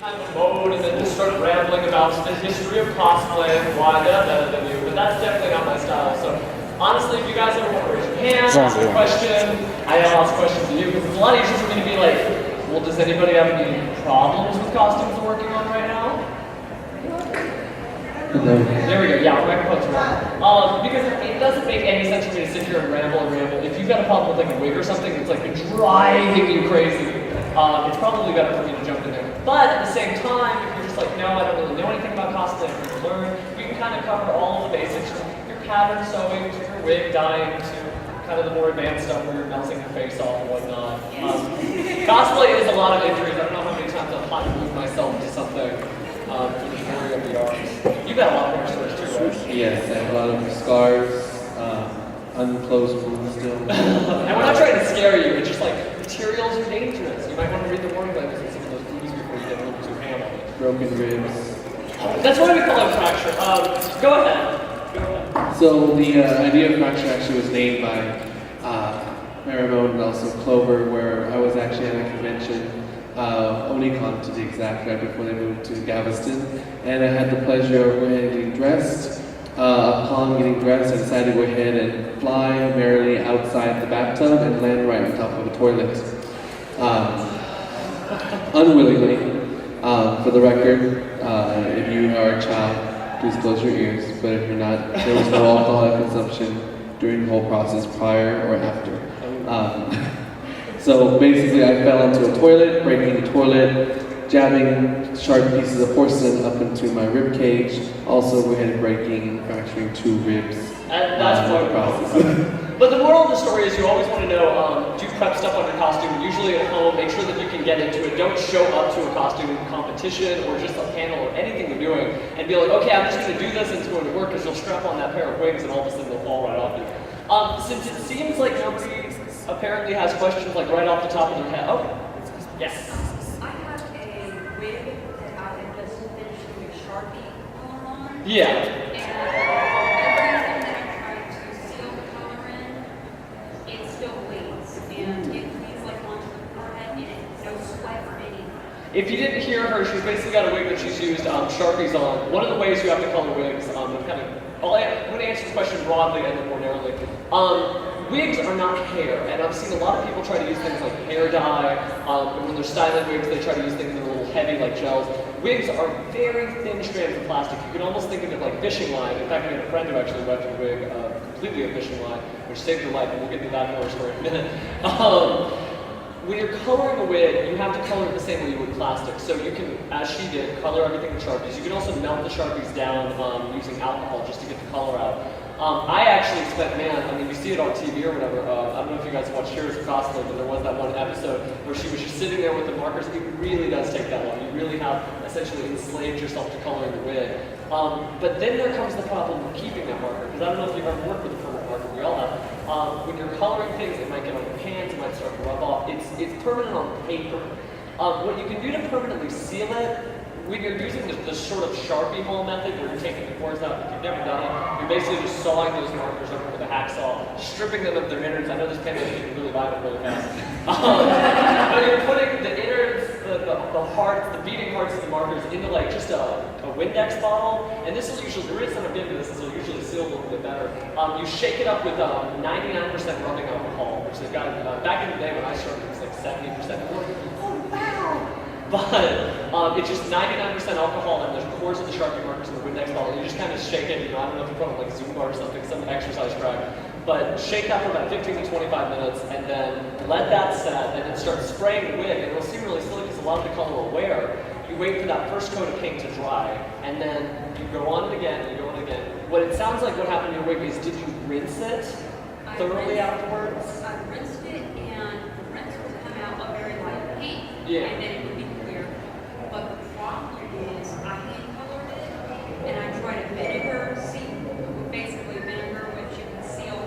kind of mode and then just start rambling about the history of cosplay and why they're better than you, but that's definitely not my style. So honestly, if you guys ever want to raise your hand, ask a question, I ask questions to you, because it's a lot easier for me to be like, well, does anybody have any problems with costumes they're working on right now? There we go, yeah, our microphone's wrong. Because it doesn't make any sense for me to sit here and ramble and ramble. If you've got a problem with like a wig or something that's like driving you crazy, it's probably better for me to jump in there. But at the same time, if you're just like, no, I don't really know anything about cosplay, I'm going to learn, we can kind of cover all of the basics, from your pattern sewing to your wig dyeing to kind of the more advanced stuff where you're melting your face off and whatnot. Cosplay is a lot of injuries. I don't know how many times I've hot glued myself to something for the glory of the arts. You've got a lot more stories too, right? Yes, I have a lot of scars, unclosed wounds still. And we're not trying to scare you, it's just like, materials are dangerous. You might want to read the warning labels in some of those movies before you get a little too ham on it. Broken ribs. That's why we call it fracture. Go ahead. So the idea of fracture actually was named by Maribel and also Clover, where I was actually at a convention, Onicon to be exact, right before they moved to Galveston, and I had the pleasure of going ahead and getting dressed. Upon getting dressed, I decided to go ahead and fly merrily outside the bathtub and land right on top of a toilet. Unwillingly, for the record, if you are a child, please close your ears, but if you're not, there was no alcoholic consumption during the whole process prior or after. So basically I fell into a toilet, breaking the toilet, jabbing sharp pieces of porcelain up into my rib cage, also go ahead and breaking and fracturing 2 ribs. And that's what process. But the moral of the story is you always want to know, do prep stuff on your costume, usually at home, make sure that you can get into it. Don't show up to a costume competition or just a panel or anything you're doing and be like, okay, I'm just going to do this and it's going to work, because you'll strap on that pair of wings and all of a sudden they'll fall right off you. Since it seems like nobody apparently has questions like right off the top of their head. Oh, yes. I have a wig that I had just finished doing Sharpie on. Yeah. And everything that I tried to seal the color in, it still bleeds. And it bleeds like onto the forehead, and it's no sweat or anything. If you didn't hear her, she's basically got a wig that she's used Sharpies on. One of the ways you have to color wigs, I'm going to answer the question broadly and then more narrowly. Wigs are not hair, and I've seen a lot of people try to use things like hair dye. When they're styling wigs, they try to use things that are a little heavy, like gels. Wigs are very thin strands of plastic. You can almost think of it like fishing line. In fact, I had a friend who actually left her wig completely a fishing line, which saved her life, and we'll get to that horror story in a minute. When you're coloring a wig, you have to color it the same way you would plastic. So you can, as she did, color everything with Sharpies. You can also melt the Sharpies down using alcohol just to get the color out. I actually spent, you see it on TV or whatever. I don't know if you guys watched Heroes of Cosplay, but there was that one episode where she was just sitting there with the markers. It really does take that long. You really have essentially enslaved yourself to coloring the wig. But then there comes the problem of keeping that marker, because I don't know if you've ever worked with a permanent marker. We all have. When you're coloring things, it might get on your hands, it might start to rub off. It's permanent on paper. What you can do to permanently seal it, when you're using the sort of Sharpie hole method where you're taking the cores out, if you've never done it, you're basically just sawing those markers over with a hacksaw, stripping them of their innards. I know this pandemic is really violent really fast. But you're putting the innards, the hearts, the beating hearts of the markers into like just a Windex bottle, and this will usually, the reason I'm giving this is it'll usually seal a little bit better. You shake it up with 99% rubbing alcohol, which is back in the day when I started, it was like 70%. Oh wow! But it's just 99% alcohol and the cores of the Sharpie markers in the Windex bottle. You just kind of shake it, I don't know if you put it like Zumba or something, some exercise track. But shake that for about 15 to 25 minutes and then let that set and then start spraying the wig. And it'll seem really silly because a lot of the color will wear. You wait for that first coat of paint to dry and then you go on it again and you go on it again. What it sounds like what happened to your wig is, did you rinse it thoroughly afterwards? I rinsed it, and the rinse would come out a very light paint. Yeah. And then it would be clear. But the problem is I hand colored it, and I tried a vinegar basically vinegar, which you can seal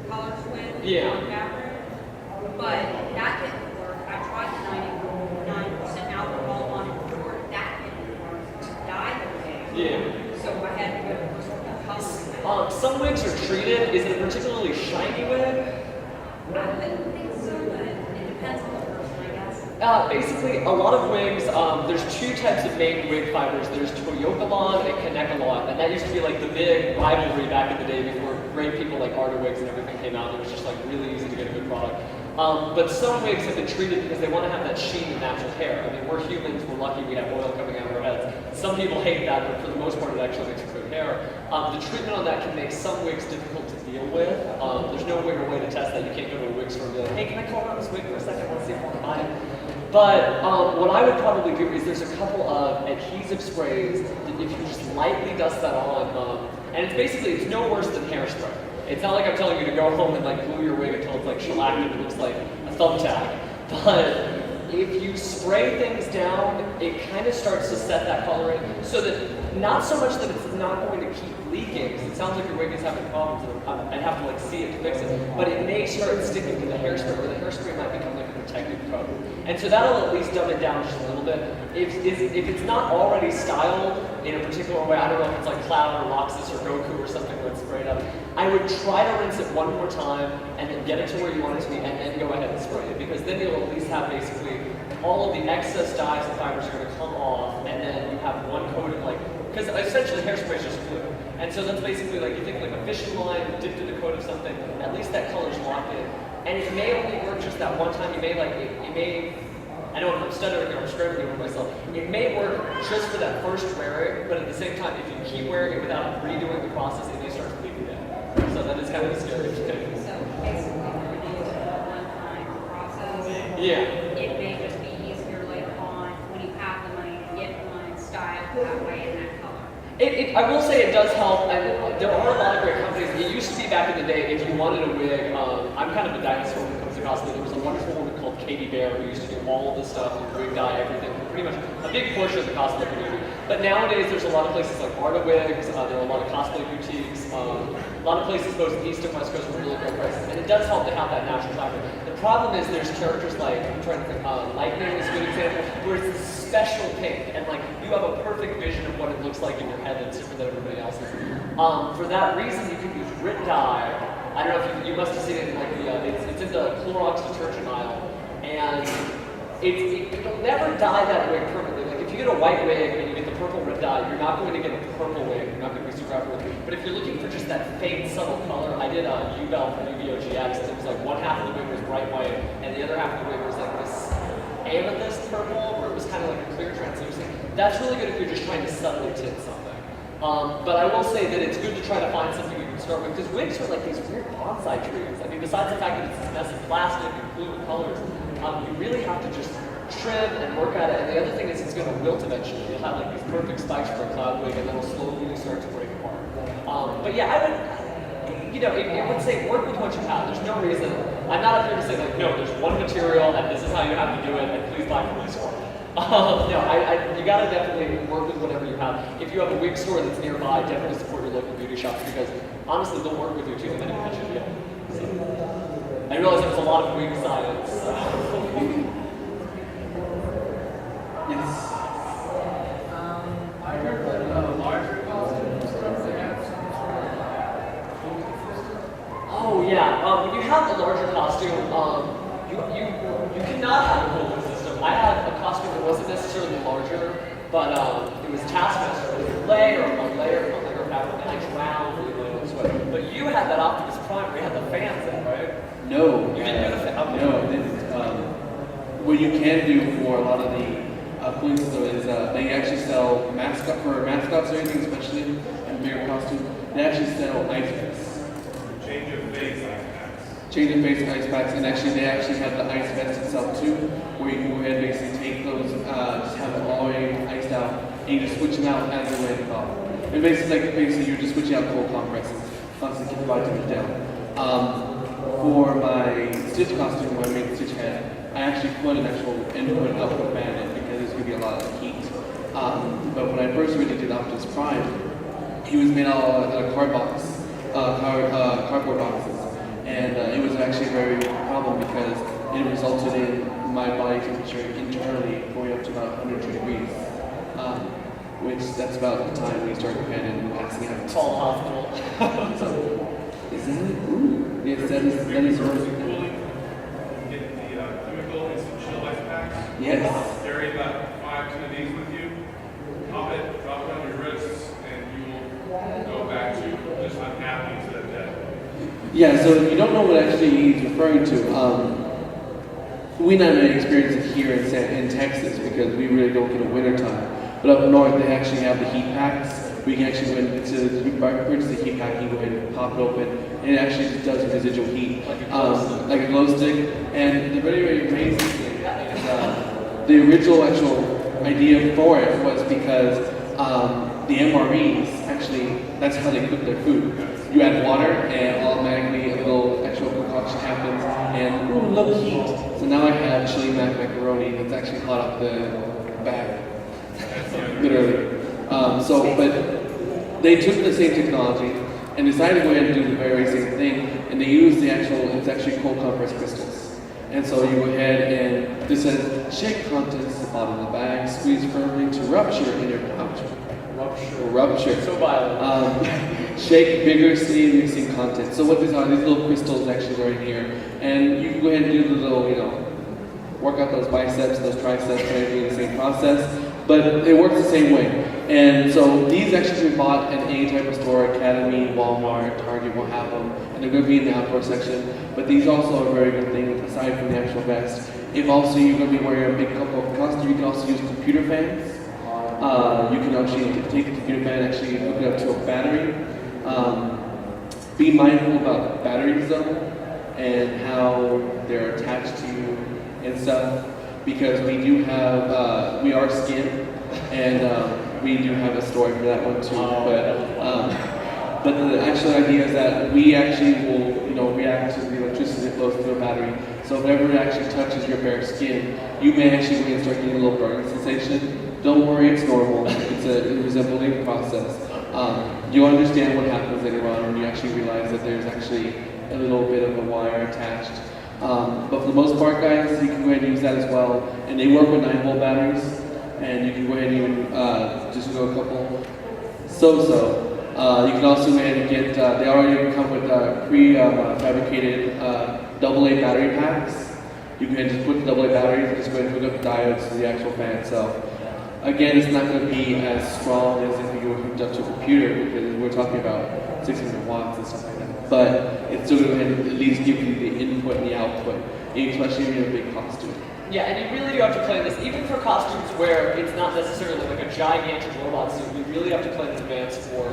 colors with. Yeah. Fabric. But that didn't work. I tried the 99% alcohol on it before. That didn't work to dye the wig. Yeah. So I had to go to color. Some wigs are treated. Is it a particularly shiny wig? I wouldn't think so, but it depends on the person, I guess. Basically, a lot of wigs, there's two types of main wig fibers. There's Toyokalon and Kanekalon, and that used to be like the big rivalry back in the day before great people like Arta Wigs and everything came out. It was just like really easy to get a good product. But some wigs have been treated because they want to have that sheen of natural hair. I mean, we're humans, we're lucky we have oil coming out of our heads. Some people hate that, but for the most part, it actually makes for good hair. The treatment on that can make some wigs difficult to deal with. There's no way or way to test that. You can't go to a wig store and be like, hey, can I color on this wig for a second? Let's see if I want to buy it. But what I would probably do is there's a couple of adhesive sprays that if you just lightly dust that on, and it's no worse than hairspray. It's not like I'm telling you to go home and like glue your wig until it's like shellacked and it looks like a thumbtack. But if you spray things down, it kind of starts to set that coloring so that not so much that it's not going to keep leaking, because it sounds like your wig is having problems and I'd have to like see it to fix it, but it may start sticking to the hairspray, or the hairspray might become like a protective coat. And so that'll at least dumb it down just a little bit. If it's not already styled in a particular way, I don't know if it's like Cloud or Roxas or Goku or something where it's sprayed up, I would try to rinse it one more time and then get it to where you want it to be and then go ahead and spray it, because then you'll at least have basically all of the excess dyes and fibers are going to come off, and then you have one coat of like, because essentially hairspray is just glue. And so that's basically like, you think like a fishing line dipped in a coat of something, at least that color's locked in. And it may only work just that one time. You may like, it may, I know I'm stuttering here, I'm scrambling over myself. It may work just for that first wearing, but at the same time, if you keep wearing it without redoing the process, it may start to leak again. So that is kind of a scary thing. So basically, we're going to do a one-time process. Yeah. It may just be easier later on when you have the money to get one styled that way in that color. I will say it does help, and there are a lot of great companies. It used to be back in the day, if you wanted a wig, I'm kind of a dinosaur when it comes to cosplay. There was a wonderful woman called Katie Bear who used to do all of this stuff, wig dye, everything, pretty much a big portion of the cosplay community. But nowadays, there's a lot of places like Arta Wigs, there are a lot of cosplay boutiques, a lot of places both East and West Coast with really great prices, and it does help to have that natural flavor. The problem is there's characters like, I'm trying to think, Lightning is a good example, where it's this special pink, and like, you have a perfect vision of what it looks like in your head that's different than everybody else's. For that reason, you can use grit dye. I don't know if you must have seen it in like it's in the Clorox detergent aisle, and it'll never dye that wig permanently. Like if you get a white wig and you get the purple red dye, you're not going to get a purple wig. You're not going to be super happy with it. But if you're looking for just that faint, subtle color, I did a U-Bell from Yu-Gi-Oh! GX, and it was like one half of the wig was bright white, and the other half of the wig was like this amethyst purple, where it was kind of like a clear translucent. That's really good if you're just trying to subtly tint something. But I will say that it's good to try to find something you can start with, because wigs are like these weird bonsai trees. I mean, besides the fact that it's this mess of plastic and glue and colors, you really have to just trim and work at it. And the other thing is it's going to wilt eventually. You'll have like these perfect spikes for a cloud wig, and then it'll slowly start to break apart. But yeah, I would, it would say work with what you have. There's no reason. I'm not up here to say like, no, there's one material and this is how you have to do it, and please buy from this store. No, you gotta definitely work with whatever you have. If you have a wig store that's nearby, definitely support your local beauty shops, because honestly, they'll work with you too, depending on what you get. So, I realize there's a lot of wig science. Yes. I heard that larger costumes they have some sort of Oh yeah, when you have a larger costume, you cannot have a cooling system. I had a costume that wasn't necessarily larger, but it was Taskmaster. It was layer upon layer upon layer of fabric, and I drowned really in sweat. But you had that Optimus Prime where you had the fans in, right? No. You didn't do the fans? Okay. No, it didn't. What you can do for a lot of the cooling system is they actually sell mascots or anything, especially in bigger costumes. They actually sell ice packs. Change of face ice packs. Change of face ice packs, and actually they actually have the ice vest itself too, where you can go ahead and basically take those, just have them all the way iced out, and you just switch them out as they're ready to thaw. And basically you're just switching out cold compresses, constantly keep the body temperature down. For my Stitch costume, when I made the Stitch head, I actually put an actual input and output fan in because there's going to be a lot of heat. But when I first really did Optimus Prime, he was made out of cardboard boxes. And it was actually a very big problem because it resulted in my body temperature internally going up to about 102 degrees. Which that's about the time when you start preparing and passing out. Tall hospital. So, is that it? Ooh. Yes, that is Cooling, get the chemical and some chill ice packs. Yes. Carry about 5, 10 of these with you. Drop it on your wrists, and you will go back to just unhappy instead of dead. Yeah, so if you don't know what actually he's referring to, we not really experience it here in Texas because we really don't get a winter time. But up north, they actually have the heat packs. We can actually go into you purchase the heat pack, you go ahead and pop it open, and it actually just does residual heat, like a glow stick. And the very, very amazing thing is the original actual idea for it was because the MREs actually, that's how they cook their food. You add water and automatically a little actual concoction happens and ooh, look heat. So now I have chili macaroni that's actually hot off the bag, literally. But they took the same technology and decided to go ahead and do the very same thing, and they used the actual, it's actually cold compressed crystals. And so you go ahead and this says, shake contents at the bottom of the bag, squeeze firmly to rupture in your pouch. Rupture. So violent. Shake vigorously, mixing content. So what these are, these little crystals actually are in here. And you can go ahead and do the little, work out those biceps, those triceps, and everything in the same process. But it works the same way. And so these actually can be bought in any type of store, Academy, Walmart, Target will have them. And they're going to be in the outdoor section. But these also are a very good thing aside from the actual vest. If also you're going to be wearing a big couple of costume, you can also use computer fans. You can actually take the computer fan and actually hook it up to a battery. Be mindful about batteries though, and how they're attached to you and stuff, because we do have, we are skin, and we do have a story for that one too. But the actual idea is that we actually will, react to the electricity that flows through a battery. So whenever it actually touches your bare skin, you may actually start getting a little burning sensation. Don't worry, it's normal. It's a resembling process. You'll understand what happens later on when you actually realize that there's actually a little bit of a wire attached. But for the most part, guys, you can go ahead and use that as well. And they work with 9-volt batteries, and you can go ahead and even just go a couple. You can also go ahead and get, they already come with pre-fabricated AA battery packs. You can just put the AA batteries and just go ahead and hook up the diodes to the actual fan itself. Again, it's not going to be as strong as if you were hooked up to a computer, because we're talking about 600 watts and stuff like that. But it's still going to at least give you the input and the output, especially in a big costume. Yeah, and you really do have to plan this, even for costumes where it's not necessarily like a gigantic robot suit. You really have to plan in advance for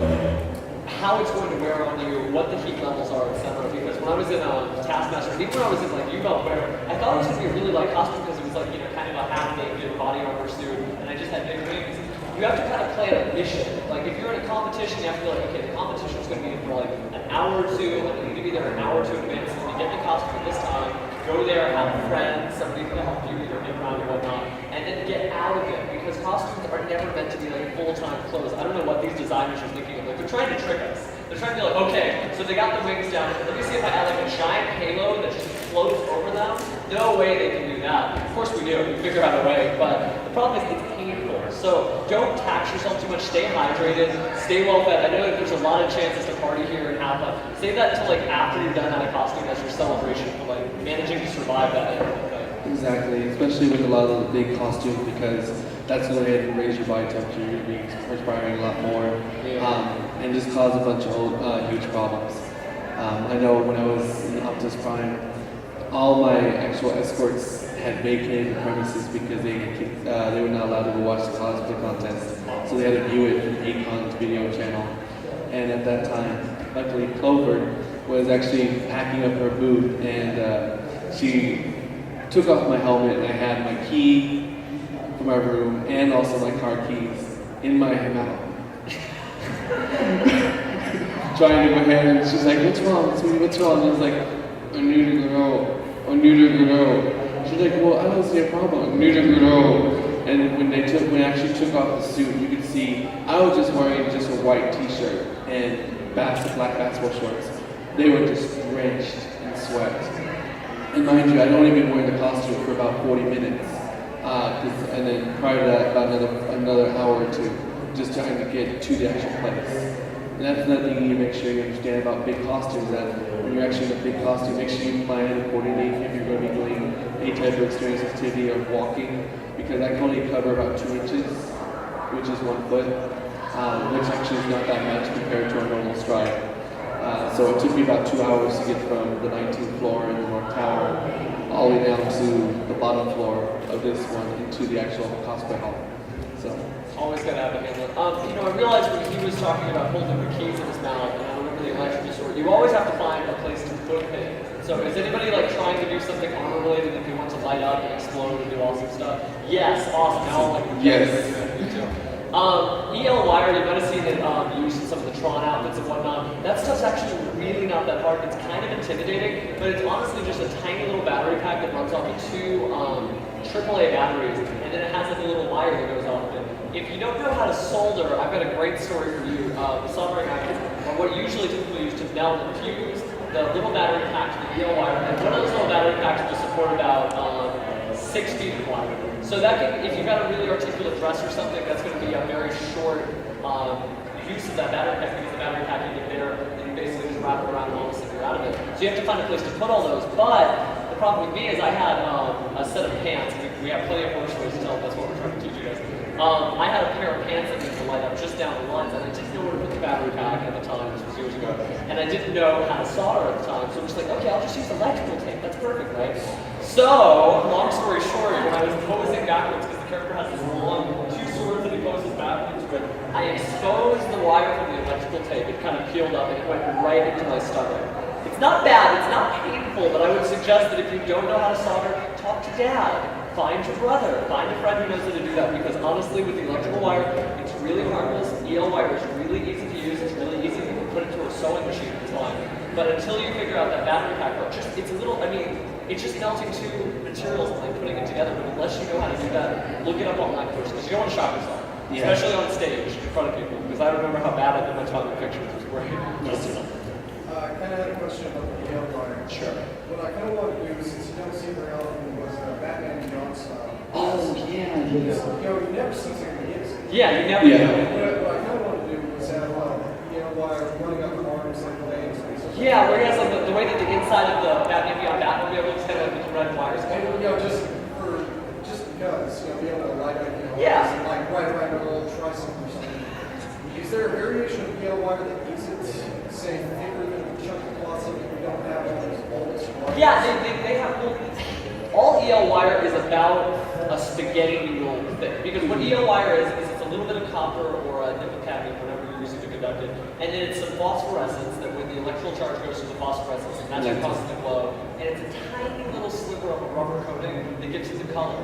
how it's going to wear on you, what the heat levels are, etc. Because when I was in Taskmaster, and even when I was in like U-Belt wear, I thought it was going to be a really light costume because it was like, kind of a half-naked body armor suit, and I just had big wings. You have to kind of plan a mission. Like if you're in a competition, you have to be like, okay, the competition is going to be for like an hour or two, and you need to be there an hour or two in advance. So you get the costume at this time, go there, have friends, somebody to help you either get around or whatnot, and then get out of it, because costumes are never meant to be like full-time clothes. I don't know what these designers are thinking of. Like they're trying to trick us. They're trying to be like, okay, so they got the wings down. Let me see if I add like a giant halo that just floats over them. No way they can do that. Of course we do. We figure out a way. But the problem is it's painful. So don't tax yourself too much. Stay hydrated. Stay well fed. I know that there's a lot of chances to party here and have fun. Save that until like after you're done out of costume as your celebration for like managing to survive that thing. Exactly, especially with a lot of the big costumes, because that's going to go ahead and raise your body temperature. You're going to be perspiring a lot more, and just cause a bunch of huge problems. I know when I was in Optimus Prime, all my actual escorts had vacated the premises because they were not allowed to go watch the cosplay contest, so they had to view it from Akon's video channel. And at that time, luckily Clover was actually packing up her booth, and she took off my helmet, and I had my key for my room and also my car keys in my mouth. Trying to go ahead, and she's like, "What's wrong, sweetie? What's wrong?" And I was like, "I need to go. I need to go." She's like, "Well, I don't see a problem. I need to go." And when I actually took off the suit, you could see I was just wearing just a white T-shirt and black basketball shorts. They were just drenched in sweat. And mind you, I'd only been wearing the costume for about 40 minutes. And then prior to that, about another hour or two, just trying to get to the actual place. And that's another thing you need to make sure you understand about big costumes, that when you're actually in a big costume, make sure you plan accordingly if you're going to be doing any type of extreme sensitivity of walking, because I can only cover about 2 inches, which is 1 foot, which actually is not that much compared to our normal stride. So it took me about 2 hours to get from the 19th floor in the North Tower all the way down to the bottom floor of this one into the actual cosplay hall. So Always gotta have a handler. You know, I realized when he was talking about holding the keys in his mouth, and I remember the electrical sword, you always have to find a place to put things. So is anybody like trying to do something armor related if you want to light up and explode and do awesome stuff? Yes, awesome. Now like yes. Me too. EL wire, you might have seen it used in some of the Tron outfits and whatnot. That stuff's actually really not that hard. It's kind of intimidating, but it's honestly just a tiny little battery pack that runs off of 2 AAA batteries, and then it has like a little wire that goes off of it. If you don't know how to solder, I've got a great story for you. The soldering irons are what you usually typically use to melt and fuse the little battery pack to the EL wire, and one of those little battery packs will support about 6 feet of wire. So that can, if you've got a really articulate dress or something, that's going to be a very short use of that battery pack, because the battery pack you get there, and you basically just wrap it around and all of a sudden you're out of it. So you have to find a place to put all those. But the problem with me is I had a set of pants. We have plenty of worse ways to tell. That's what we're trying to teach you guys. I had a pair of pants that needed to light up just down the lines, and I didn't know where to put the battery pack at the time. This was years ago, and I didn't know how to solder at the time. So I'm just like, okay, I'll just use electrical tape. That's perfect, right? So, long story short, when I was posing backwards, because the character has this long 2 swords that he poses backwards with, I exposed the wire from the electrical tape. It kind of peeled up and it went right into my stomach. It's not bad, it's not painful, but I would suggest that if you don't know how to solder, talk to Dad. Find your brother. Find a friend who knows how to do that, because honestly, with the electrical wire, it's really harmless. EL wire is really easy to use. It's really easy to put into a sewing machine. It's fine. But until you figure out that battery pack, it's a little, it's just melting 2 materials and like putting it together. But unless you know how to do that, look it up online first, because you don't want to shock yourself. Yeah. Especially on stage in front of people, because I remember how bad I did my time in pictures. It was great. I kind of had a question about the EL wire. Sure. What I kind of want to do, since you don't see it very often, was Batman Beyond style. Oh yeah, You know, you never see something like this. Yeah, you never Yeah. know. What I kind of want to do was have EL wire running up the arms like the veins. Yeah, where he has like the way that the inside of the Batman Beyond Batmobile looks kind of like with red wires. And just because, be able to light up, Yeah. like right around a little tricycle or something. Is there a variation of EL wire that isn't, say, thicker than a chunk of cloth so that we don't have all those bolts? Yeah, they have all EL wire is about a spaghetti noodle thing. Because what EL wire is it's a little bit of copper or a nickel cadmium, whatever you're using to conduct it, and then it's some phosphorescence that when the electrical charge goes through the phosphorescence, and that's what causes the glow. And it's a tiny little sliver of a rubber coating that gives it the color.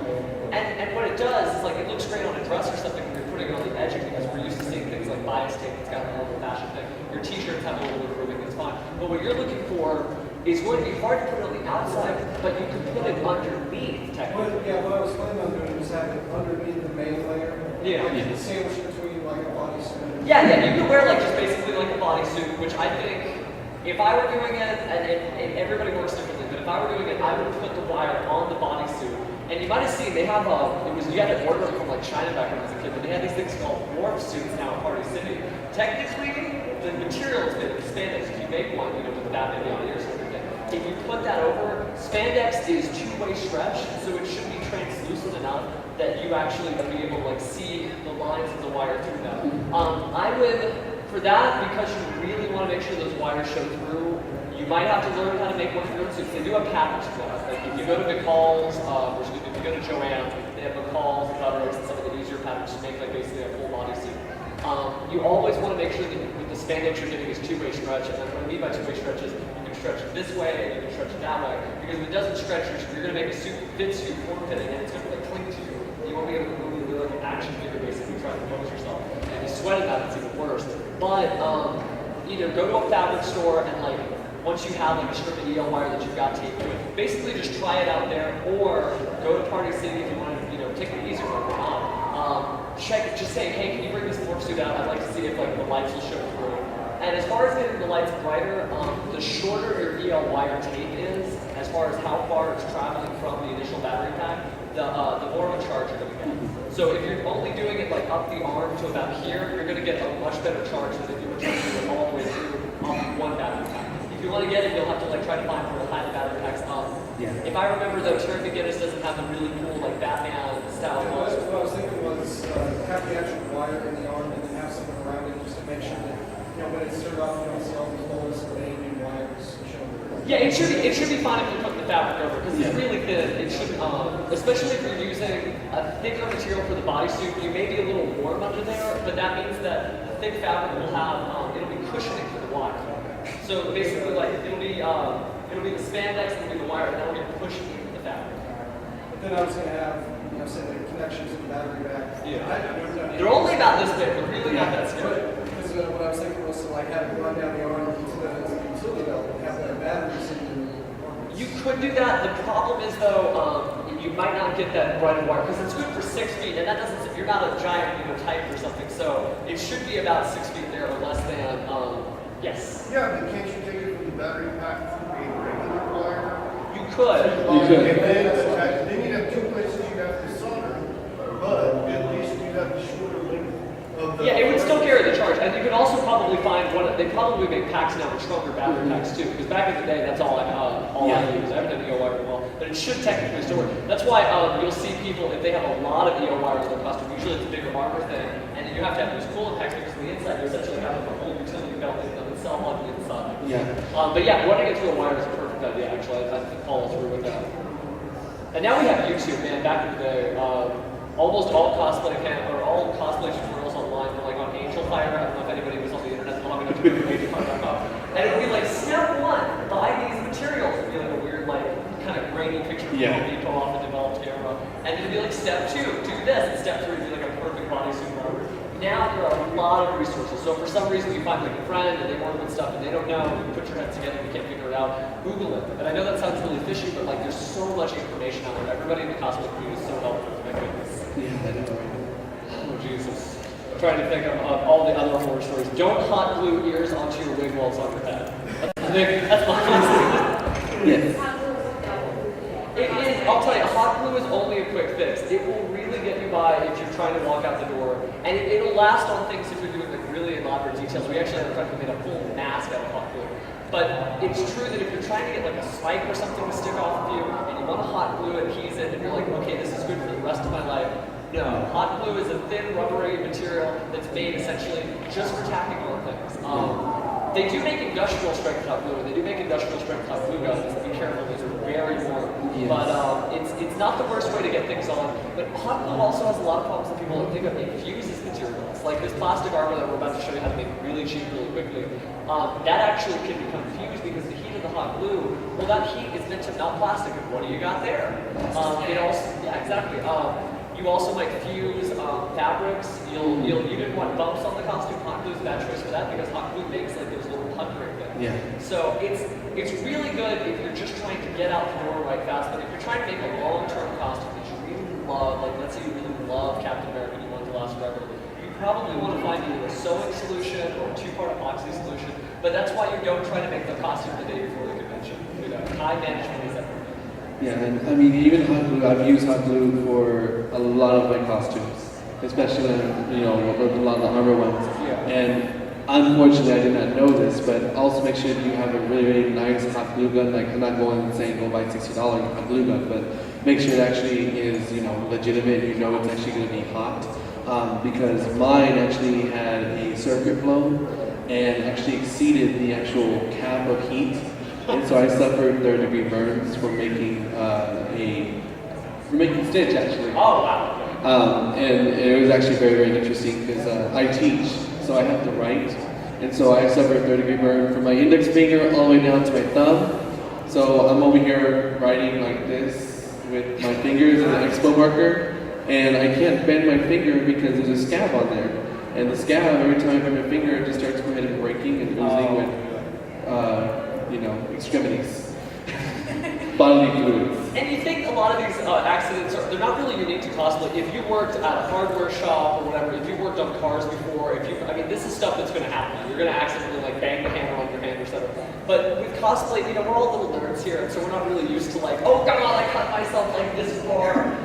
And what it does is like it looks great on a dress or something when you're putting it on the edging, because we're used to seeing things like bias tape that's got a little fashion thing. Your t-shirts have a little bit of ribbing, it's fine. But what you're looking for is going to be hard to put it on the outside, but you can put it underneath, technically. What I was planning on doing was having it underneath the main layer. Yeah. Like sandwiched between like a bodysuit. Yeah, you can wear like just basically like a bodysuit, which I think if I were doing it, and everybody works differently, but if I were doing it, I would put the wire on the bodysuit. And you might have seen they have you had to order them from like China back when I was a kid, but they had these things called warp suits now at Party City. Technically, the material is made of spandex. If you make one, with the Batman Beyond ears and everything. If you put that over, spandex is 2-way stretch, so it should be translucent enough that you actually would be able to like see the lines of the wire through that. I would, for that, because you really want to make sure those wires show through, you might have to learn how to make one of your own suits. They do have patterns for that. Like if you go to McCall's, if you go to Joanne, they have McCall's, Butters, and some of the easier patterns to make like basically a full body suit. You always want to make sure that with the spandex you're getting is 2-way stretch, and then what I mean by 2-way stretch is you can stretch it this way and you can stretch it that way. Because if it doesn't stretch, you're going to make a suit fits you, form-fitting, and it's going to like cling to you. You won't be able to move. You're like an action figure basically trying to pose yourself. And if you sweat it out, it's even worse. But either go to a fabric store and like once you have like a strip of EL wire that you've got taped to it, basically just try it out there, or go to Party City if you want to, take it easier or not. Check, just say, hey, can you bring this morph suit out? I'd like to see if like the lights will show through. And as far as getting the lights brighter, the shorter your EL wire tape is, as far as how far it's traveling from the initial battery pack, the more of a charge you're going to get. So if you're only doing it like up the arm to about here, you're going to get a much better charge than if you were trying to do it all the way through one battery pack. If you want to get it, you'll have to like try to find where the high battery packs up. Yeah. If I remember though, Terry McGinnis doesn't have the really cool like Batman style What gloves. I was thinking was have the actual wire in the arm and then have something around it just to make sure that, when it's turned off, you don't see all these holes or any wires showing. Yeah, it should be fine if you put the fabric over because it's really thin. It should, especially if you're using a thicker material for the bodysuit, you may be a little warm under there, but that means that the thick fabric will have it'll be cushioning for the wire. So basically, like it'll be the spandex, it'll be the wire, and that'll be pushing into the fabric. But then I was going to have, say the connections to the battery back. Yeah. They're only about this big, but really not that scary. Because what I was thinking was to like have it run down the arm to the utility belt and have their batteries in the You could do that. The problem is though, you might not get that right wire because it's good for 6 feet, and that doesn't. You're not a giant, type or something, so it should be about 6 feet there or less than. Yes. Yeah, but can't you take it from the battery pack to a regular wire? You could. You could. And then you'd have two places you'd have to solder, but at least you'd have the shorter length of the. Yeah, it would still carry the charge, and you could also probably find one. They probably make packs now with stronger battery packs too, because back in the day, that's all I use. I haven't done EO wire in a while, but it should technically still work. That's why you'll see people if they have a lot of EO wires in their costume. Usually it's a bigger armor thing, and then you have to have those coolant packs because on the inside you essentially have a whole utility belt in them itself on the inside. Yeah. But yeah, running it through a wire is a perfect idea. Actually, I follow through with that. And now we have YouTube, man. Back in the day, almost all cosplay all cosplay tutorials online were like on Angel Fire. I don't know if anybody was on the internet long enough to go to angelfire.com. And it would be like, step 1, buy these materials. It would be like a weird, like, kind of grainy picture of people off a developed camera. And then it'd be like, step 2, do this. And step 3 would be like a perfect bodysuit armor. Now there are a lot of resources. So for some reason you find like a friend and they order with stuff and they don't know, you put your heads together and you can't figure it out, Google it. And I know that sounds really fishy, but like there's so much information out there. Everybody in the cosplay community is so helpful. My goodness. Yeah, I know. Oh Jesus. I'm trying to think of all the other horror stories. Don't hot glue ears onto your wig while it's on your head. That's my honest. Yes. It is, I'll tell you, hot glue is only a quick fix. It will really get you by if you're trying to walk out the door. And it'll last on things if you're doing like really elaborate details. We actually had a friend who made a full mask out of hot glue. But it's true that if you're trying to get like a spike or something to stick off of you, and you want to hot glue adhesive, and you're like, okay, this is good for the rest of my life. No, hot glue is a thin rubbery material that's made essentially just for tacking on things. They do make industrial strength hot glue, and they do make industrial strength hot glue guns. Be careful, these are very warm. Yes. But it's not the worst way to get things on. But hot glue also has a lot of problems that people don't think of. It fuses materials. Like this plastic armor that we're about to show you how to make really cheap, really quickly. That actually can become fused because the heat of the hot glue, well, that heat is meant to melt plastic. And what do you got there? It also, yeah, exactly. You also might fuse fabrics. You didn't want bumps on the costume. Hot glue is a bad choice for that because hot glue makes like those little puckering things. Yeah. So it's really good if you're just trying to get out the door right fast. But if you're trying to make a long-term costume that you really love, like let's say you really love Captain America and you want it to last forever, you probably want to find either a sewing solution or a 2-part epoxy solution. But that's why you don't try to make the costume the day before the convention. Time management is everything. Yeah, and I mean, even hot glue, I've used hot glue for a lot of my costumes, especially when, a lot of the armor ones. Yeah. And unfortunately, I did not know this, but also make sure that you have a really, really nice hot glue gun. Like, I'm not going and saying go buy $60 hot glue gun, but make sure it actually is, legitimate. It's actually going to be hot. Because mine actually had a circuit blown and actually exceeded the actual cap of heat. And so I suffered 3rd-degree burns from making stitch actually. Oh wow. And it was actually very, very interesting because I teach, so I have to write. And so I suffered a 3rd-degree burn from my index finger all the way down to my thumb. So I'm over here writing like this with my fingers and an expo marker. And I can't bend my finger because there's a scab on there. And the scab, every time I bend my finger, it just starts going ahead and breaking and oozing with extremities, bodily fluids. And you think a lot of these accidents they're not really unique to cosplay. If you worked at a hardware shop or whatever, if you worked on cars before, this is stuff that's going to happen. You're going to accidentally like bang the hammer on your hand or something. But with cosplay, we're all little nerds here, and so we're not really used to like, oh god, I cut myself like this far.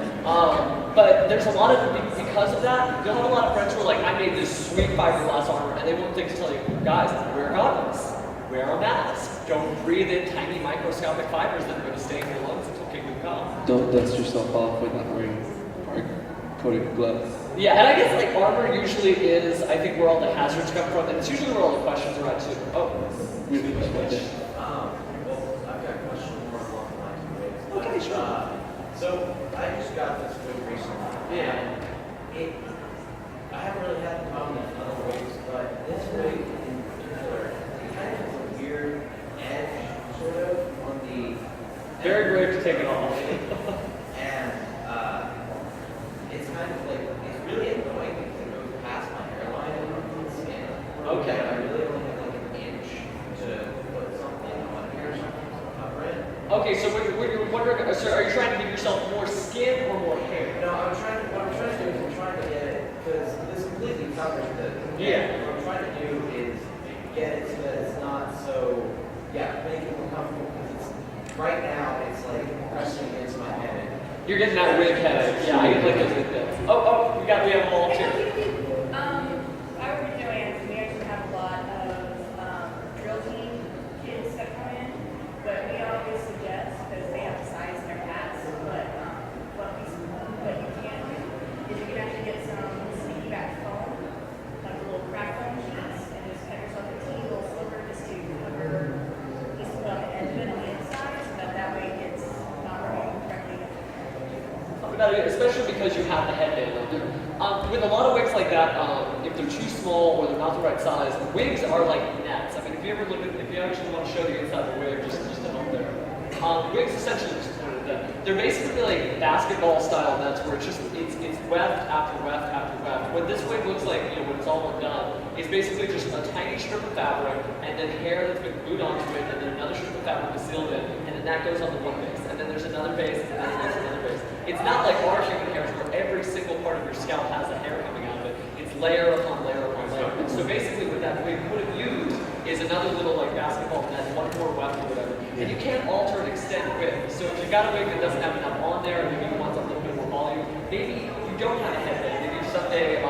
But there's a lot of, because of that, you'll have a lot of friends who are like, I made this sweet fiberglass armor, and they won't think to tell you, guys, wear goggles, wear a mask. don't breathe in tiny microscopic fibers that are going to stay in your lungs until kingdom come. Don't dust yourself off with not wearing coated gloves. Yeah, and I guess like armor usually is, I think, where all the hazards come from, and it's usually where all the questions are at too. Oh, Really much like that. Well, I've got a question more along the lines of wigs. Okay, sure. So I just got this wig recently. Yeah. And I haven't really had the problem with other wigs, but this wig in particular, it kind of has a weird edge, sort of, on the. Very brave to take it off. And it's kind of like, it's really annoying because it goes past my hairline and onto the skin. Okay. And I really only have like an inch to put something on here or something to cover it. Okay, so what you're wondering, so are you trying to give yourself more skin or more hair? No, what I'm trying to do is I'm trying to get it, because this completely covers the. Yeah. What I'm trying to do is get it so that it's not so, make it more comfortable, because it's, right now, it's like pressing against my head. You're getting that wig headache. Yeah, I get like those wig bits. Oh, we have a wall too. I work with Joanne's. We actually have a lot of drill team kids that come in, but we always suggest, because they have to size their hats, but what you can do is you can actually get some sneaky back foam, like little crack foam sheets, and just cut yourself a teeny little sliver just to cover, just put on the edge of it on the inside, so that way it's not running directly into Especially because you have the headband on there. With a lot of wigs like that, if they're too small or they're not the right size, wigs are like nets. I mean, if you actually want to show the inside of the wig, just to help there. Wigs essentially just pointed at that. They're basically like basketball style nets where it's weft after weft after weft. What this wig looks like, when it's all done, is basically just a tiny strip of fabric and then hair that's been glued onto it, and then another strip of fabric is sealed in, and then that goes on the one base, and then there's another base, and then there's another base. It's not like our human hairs where every single part of your scalp has a hair coming out of it. It's layer upon layer upon layer. And so basically what that wig would have used is another little like basketball net, one more weft or whatever. And you can't alter and extend wig. So if you've got a wig that doesn't have enough on there, or maybe you want a little bit more volume, maybe you don't have a headband. Maybe someday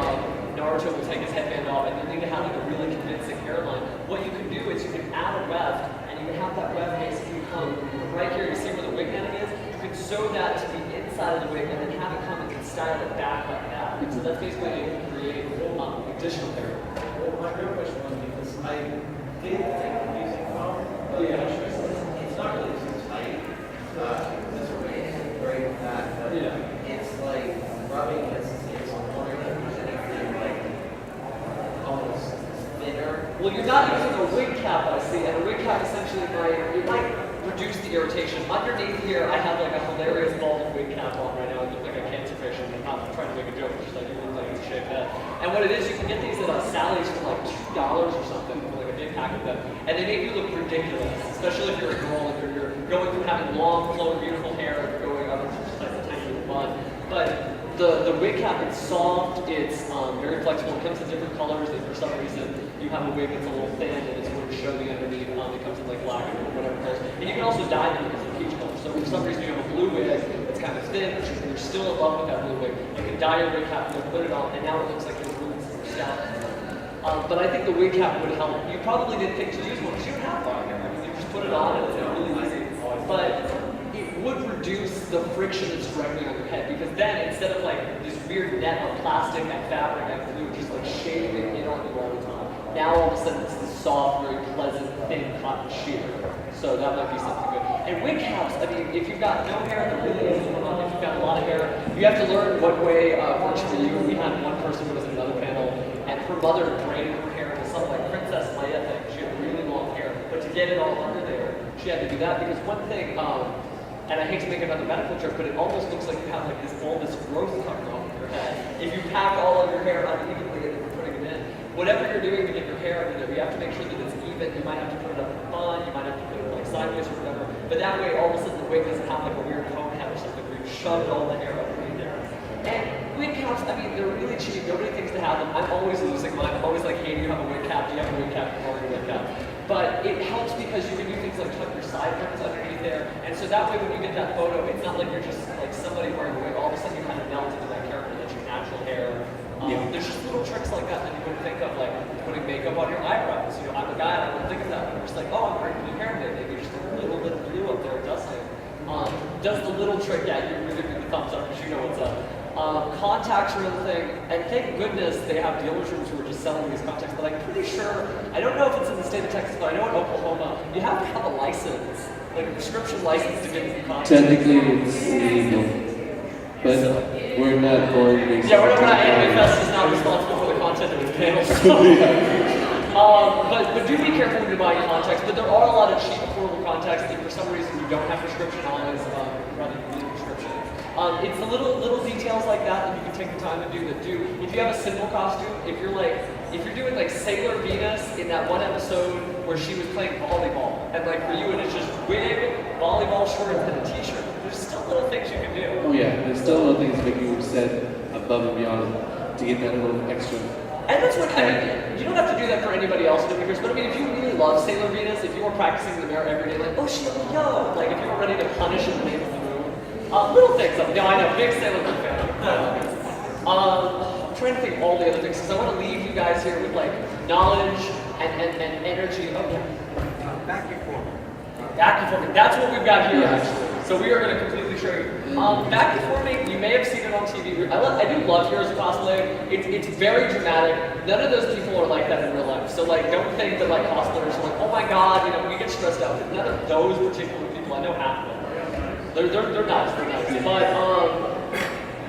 Naruto will take his headband off and you'll need to have like a really convincing hairline. What you can do is you can add a weft, and you can have that weft basically come right here. You see where the wig netting is? You can sew that to the inside of the wig and then have it come and style it back like that. And so that's basically how you can create additional hair. Well, my real question was because I did think of using foam, but it's not really too tight. This way is very fat, but it's like rubbing against the skin. So I'm wondering if there's anything like almost thinner. Well, you're not using a wig cap, I see, and a wig cap essentially might reduce the irritation. Underneath here, I have like a hilarious bald wig cap on right now. I look like a cancer patient. I'm not trying to make a joke, just like you look like it's shaved head. And what it is, you can get these at Sally's for like $2 or something, for like a big pack of them. And they make you look ridiculous, especially if you're a girl and you're going from having long, flowing, beautiful hair and going up into just like a tiny little bun. But the wig cap, it's soft, it's very flexible, it comes in different colors. If for some reason you have a wig that's a little thin and it's going to show the underneath, it comes in like black or whatever colors. And you can also dye them because they're peach colors. So if for some reason you have a blue wig that's kind of thin, but you're still in love with that blue wig, you can dye your wig cap and then put it on, and now it looks like there's roots in your scalp. But I think the wig cap would help. You probably didn't think to use one because you don't have long hair. I mean, you just put it on and it's really easy. But it would reduce the friction that's directly on your head, because then instead of like this weird net of plastic and fabric and glue just like shaving in on you all the time, now all of a sudden it's this soft, very pleasant, thin cotton sheer. So that might be something good. And wig caps, I mean, if you've got no hair, they're really easy to put on. If you've got a lot of hair, you have to learn what way works for you. We had one person who was in another panel, and her mother braided her hair into something like Princess Leia thing. She had really long hair, but to get it all under there, she had to do that, because one thing, and I hate to make another medical joke, but it almost looks like you have like this bulbous growth coming off of your head. If you pack all of your hair unevenly and you're putting it in, whatever you're doing to get your hair under there, you have to make sure that it's even. You might have to put it up in a bun, you might have to put it like sideways or whatever. But that way, all of a sudden, the wig doesn't have like a weird cone head or something where you've shoved all the hair underneath there. And wig caps, I mean, they're really cheap. Nobody thinks to have them. I'm always losing mine. I'm always like, hey, do you have a wig cap? Do you have a wig cap? Do you have a wig cap? But it helps because you can do things like tuck your sideburns underneath there. And so that way when you get that photo, it's not like you're just like somebody wearing a wig. All of a sudden you kind of melt into that character. That's your natural hair. There's just little tricks like that you wouldn't think of, like putting makeup on your eyebrows. I'm a guy and I wouldn't think of that. I'm just like, oh, I'm wearing blue hair today. does the little trick, yeah, you're giving me the thumbs up because you know what's up. Contacts are another thing, and thank goodness they have dealerships who are just selling these contacts, but I'm pretty sure, I don't know if it's in the state of Texas, but I know in Oklahoma, you have to have a license, like a prescription license to get these contacts. Technically, it's illegal, but we're not going to. Yeah, we're not AnimeFest is not responsible for the content of this panel, so. But do be careful when you're buying contacts, but there are a lot of cheap, affordable contacts that for some reason you don't have prescription on, rather than need a prescription. It's the little details like that that you can take the time to do that do. If you have a simple costume, if you're doing like Sailor Venus in that one episode where she was playing volleyball, and like for you it's just wig, volleyball shorts, and a t-shirt, there's still little things you can do. Oh yeah, there's still little things that you said above and beyond to get that little extra. And that's what, I mean, you don't have to do that for anybody else in the figures, but I mean, if you really love Sailor Venus, if you were practicing in the mirror every day, like, oh, she yo, like if you were ready to punish in the name of the moon, little things. No, I know, big Sailor Moon fan. I'm trying to think of all the other things, because I want to leave you guys here with like knowledge and energy. Oh, yeah. Vacuum forming. Vacuum forming, that's what we've got here actually. So we are going to completely show you. Vacuum forming, you may have seen it on TV. I do love Heroes of Cosplay. It's very dramatic. None of those people are like that in real life. So like, don't think that like cosplayers are like, oh my god, you know, we get stressed out. None of those particular people. I know half of them. They're nice. But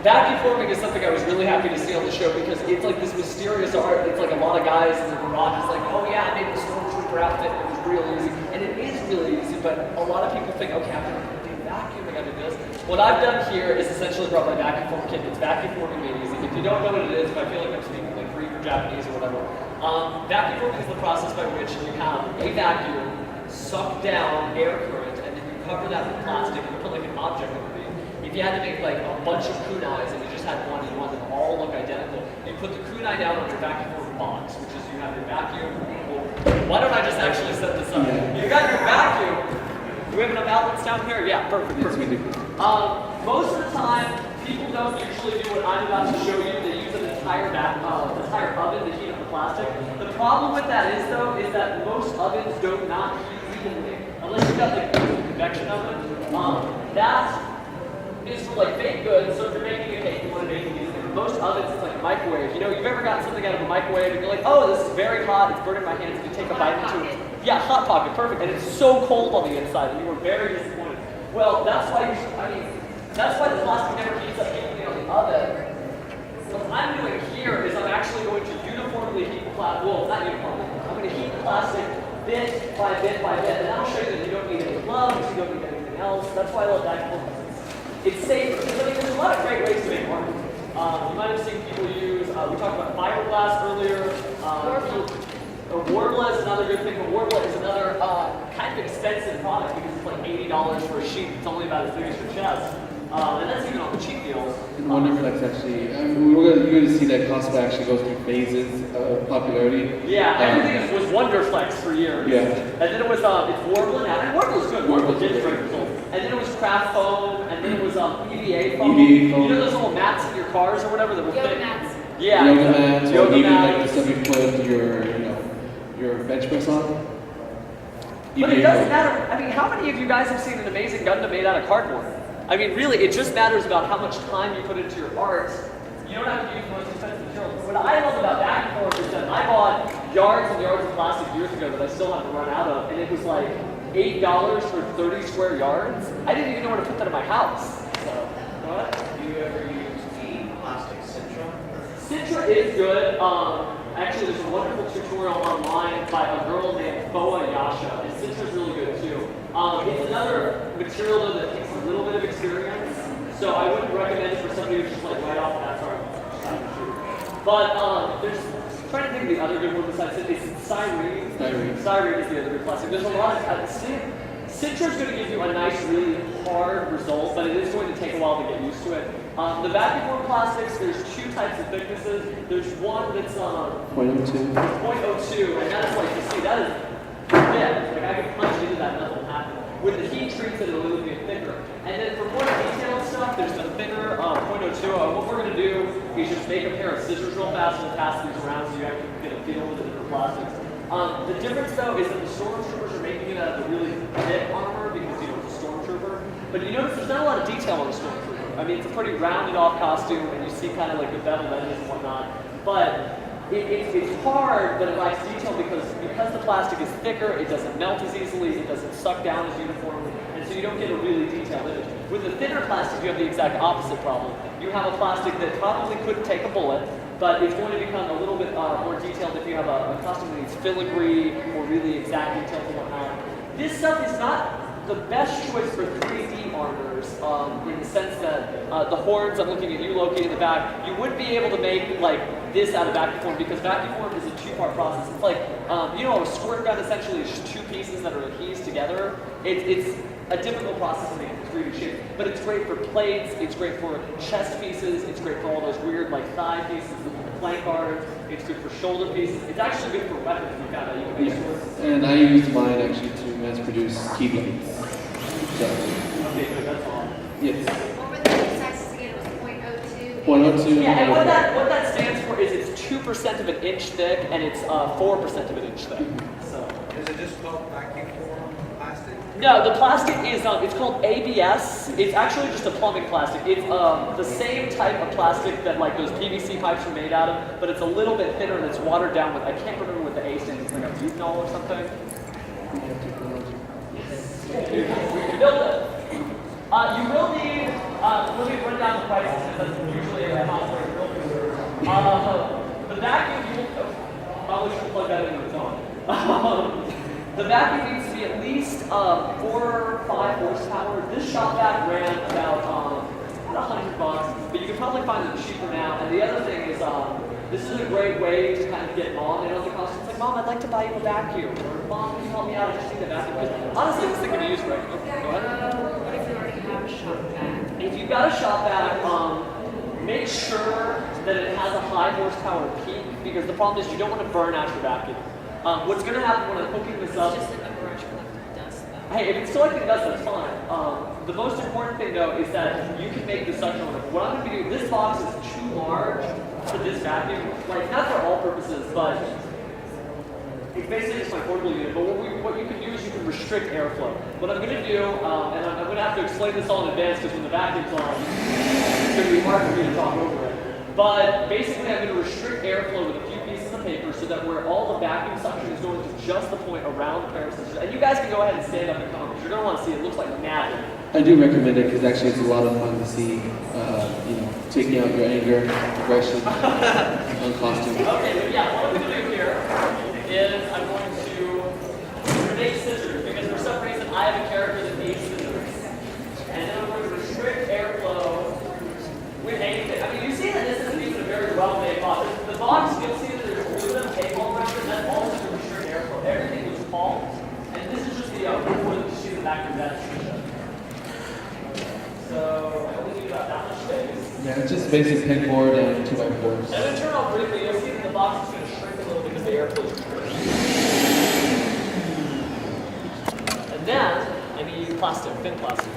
vacuum forming is something I was really happy to see on the show because it's like this mysterious art. It's like a lot of guys in the garage is like, oh yeah, I made the Stormtrooper outfit. It was real easy, and it is really easy. But a lot of people think, okay, I'm gonna do vacuum. I gotta do this. What I've done here is essentially brought my vacuum form kit. It's vacuum forming made easy. If you don't know what it is, if I feel like I'm speaking like Greek or Japanese or whatever, vacuum forming is the process by which you have a vacuum suck down air current, and then you cover that with plastic and you put like an object underneath. If you had to make like a bunch of kunais and you just had one and you want them all look identical, you put the kunai down on your vacuum forming box, which is you have your vacuum. Well, why don't I just actually set this up? You got your vacuum. Do we have enough outlets down here? Yeah, perfect. Most of the time, people don't usually do what I'm about to show you. They use an entire oven to heat up the plastic. The problem with that is, though, is that most ovens do not heat evenly. Unless you've got like a convection oven. That is for like baked goods. So if you're making a cake, you want to bake it easily. Most ovens, it's like a microwave. You know, you've ever gotten something out of a microwave and you're like, oh, this is very hot. It's burning my hands. And you take a bite into it. Yeah, Hot Pocket, perfect. And it's so cold on the inside, and you were very disappointed. Well, that's why that's why the plastic never heats up evenly on the oven. What I'm doing here is I'm actually going to uniformly heat the plastic. Well, not uniformly. I'm going to heat the plastic bit by bit by bit, and I'll show you that you don't need any gloves, you don't need anything else. That's why I love vacuum forming. It's safe because I mean, there's a lot of great ways to make art. You might have seen people use. We talked about fiberglass earlier. Warbler is another good thing, but Warbler is another kind of expensive product because it's like $80 for a sheet. It's only about as big as your chest. And that's even on the cheap deals. And Wonderflex actually, you're going to see that cosplay actually goes through phases of popularity. Yeah, everything was Wonderflex for years. Yeah. And then it was, it's Warbler now, and Warbler's good. Warbler did great results. And then it was craft foam, and then it was EVA foam. EVA foam. You know those little mats in your cars or whatever that were Yoga thick? mats. Yeah. Yoga mats, or even mats. like the stuff you put your bench press on. But it doesn't matter. I mean, how many of you guys have seen an amazing Gundam made out of cardboard? I mean, really, it just matters about how much time you put into your art. You don't have to use the most expensive materials. What I love about vacuum formers is that I bought yards and yards of plastic years ago that I still have to run out of, and it was like $8 for 30 square yards. I didn't even know where to put that in my house. So, what? Do you ever use the plastic Citra? Citra is good. Actually, there's a wonderful tutorial online by a girl named Boa Yasha, and Citra's really good too. It's another material though that takes a little bit of experience, so I wouldn't recommend it for somebody who's just like right off the bat. Sorry. But there's, I'm trying to think of the other good one besides it. It's styrene. Styrene is the other good plastic. There's a lot of, Citra is going to give you a nice, really hard result, but it is going to take a while to get used to it. The vacuum form plastics, there's two types of thicknesses. There's one that's 0.02. 0.02, and that is like, you see, that is thick. Like I can punch into that, nothing will happen. With the heat treats it, it'll be thicker. And then for more detailed stuff, there's the thinner 0.02. What we're going to do is just make a pair of scissors real fast and pass these around so you actually get a feel with the different plastics. The difference though is that the stormtroopers are making it out of the really thick armor because you know it's a stormtrooper. But you notice there's not a lot of detail on the Stormtrooper. I mean, it's a pretty rounded off costume, and you see kind of like the beveled edges and whatnot. But it's hard, but it lacks detail because the plastic is thicker, it doesn't melt as easily, it doesn't suck down as uniformly, and so you don't get a really detailed image. With the thinner plastic, you have the exact opposite problem. You have a plastic that probably couldn't take a bullet, but it's going to become a little bit more detailed if you have a costume that needs filigree or really exact details and whatnot. This stuff is not the best choice for 3D armors in the sense that the horns, I'm looking at you, Loki, in the back, you wouldn't be able to make like this out of vacuum form because vacuum form is a two-part process. It's like, you know, a squirt gun essentially is just two pieces that are adhesed together. It's a difficult process to make in 3D shape, but it's great for plates, it's great for chest pieces, it's great for all those weird like thigh pieces, the flank guards, it's good for shoulder pieces, it's actually good for weapons if you found out you can make swords. And I used mine actually to mass produce keyblades. So, Okay, good, that's all. yes. What were the two sizes again? It was 0.02. 102. Yeah, and what that stands for is it's 2% of an inch thick and it's 4% of an inch thick. So. Is it just called vacuum form plastic? No, the plastic is, it's called ABS. It's actually just a plumbing plastic. It's the same type of plastic that like those PVC pipes are made out of, but it's a little bit thinner and it's watered down with, I can't remember what the A stands for, like a butanol or something. We can build it. You will need, let me run down the prices because that's usually a cosplay building. The vacuum, probably should plug that into its own. The vacuum needs to be at least 4 or 5 horsepower. This shop vac ran about $100, but you can probably find them cheaper now. And the other thing is, this is a great way to kind of get mom in on the costume. It's like, Mom, I'd like to buy you a vacuum. Or, Mom, can you help me out? I just need a vacuum. Because honestly, this thing can be used right. Oh, go ahead. What if you already have a shop vac? If you've got a shop vac, make sure that it has a high horsepower peak because the problem is you don't want to burn out your vacuum. What's going to happen when I'm hooking this up? It's just a brush collecting dust though. Hey, if it's collecting dust, that's fine. The most important thing though is that you can make the suction on it. What I'm going to be doing, this box is too large for this vacuum. Like, not for all purposes, but it's basically just my portable unit. But what you can do is you can restrict airflow. What I'm going to do, and I'm going to have to explain this all in advance because when the vacuum's on, it's going to be hard for me to talk over it. But basically, I'm going to restrict airflow with a few pieces of paper so that where all the vacuum suction is going to just the point around the pair of scissors. And you guys can go ahead and stand up and come because you're going to want to see it. It looks like magic. I do recommend it because actually it's a lot of fun to see, you know, taking out your anger, aggression on costume. Okay, but yeah, what I'm going to do here is I'm going to make scissors because for some reason I have a character that needs scissors. And then I'm going to restrict airflow with anything. I mean, you see that this isn't even a very well-made box. The box, you'll see that there's aluminum tape all around it, and that's all just to restrict airflow. Everything was palmed, and this is just the board that you see in the back of that. So I only need about that much space. Yeah, it's just basic pegboard and 2x4s. And then turn on briefly, you'll see that the box is going to shrink a little because the airflow is restricted. And then I need plastic, thin plastic.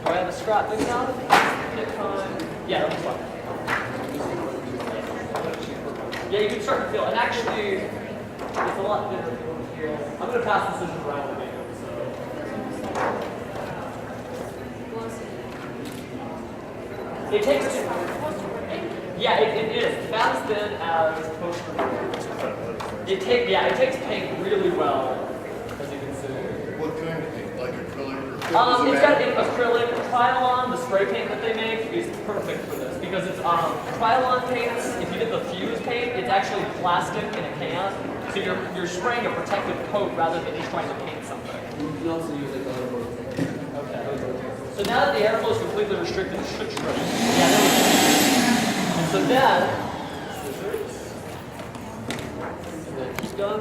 Do I have a scrap thing now? Yeah, that's fine. Yeah, you can start to feel, and actually, it's a lot thinner if you want to feel. I'm going to pass the scissors around the makeup, so. It takes, yeah, it is. It's about as thin as poster. It takes paint really well, as you can see. What kind of paint? Like acrylic or? It's got acrylic. Trilon, the spray paint that they make, is perfect for this because it's Trilon paints. If you get the fuse paint, it's actually plastic in a can, so you're spraying a protective coat rather than just trying to paint something. You can also use like a little. Okay. So now that the airflow is completely restricted, it should shrink. Yeah, there we go. And so then, scissors, and then heat gun.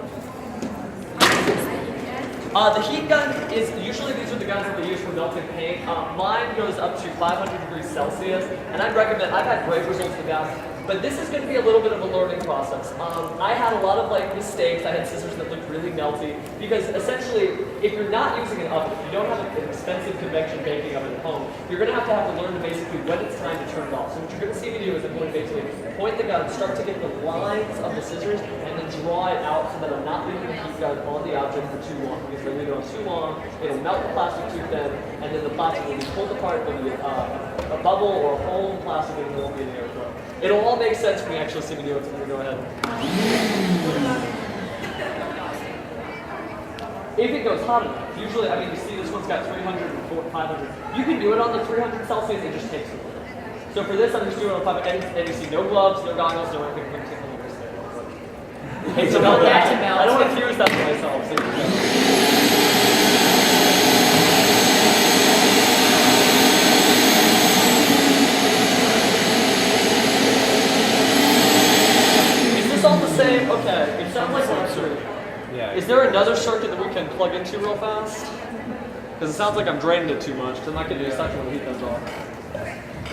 The heat gun is, usually these are the guns that they use for melting paint. Mine goes up to 500 degrees Celsius, and I'd recommend, I've had great results with that. But this is going to be a little bit of a learning process. I had a lot of like mistakes. I had scissors that looked really melty because essentially, if you're not using an oven, if you don't have an expensive convection baking oven at home, you're going to have to learn to basically when it's time to turn it off. So what you're going to see me do is I'm going to basically point the gun, start to get the lines of the scissors, and then draw it out so that I'm not leaving the heat gun on the object for too long. Because if I leave it on too long, it'll melt the plastic too thin, and then the plastic will be pulled apart, there'll be a bubble or a hole in the plastic, and there won't be any airflow. It'll all make sense when you actually see me do it, so I'm going to go ahead. If it goes hot enough, usually, I mean, you see this one's got 300 and 500. You can do it on the 300 Celsius, it just takes a little. So for this, I'm just doing it on 500, and you see no gloves, no goggles, no anything. It's about that. I don't want to use that for myself. So is this all the same? Okay, it sounds like one circuit. Yeah. Is there another circuit that we can plug into real fast? Because it sounds like I'm draining it too much, because I'm not getting a suction when the heat comes off.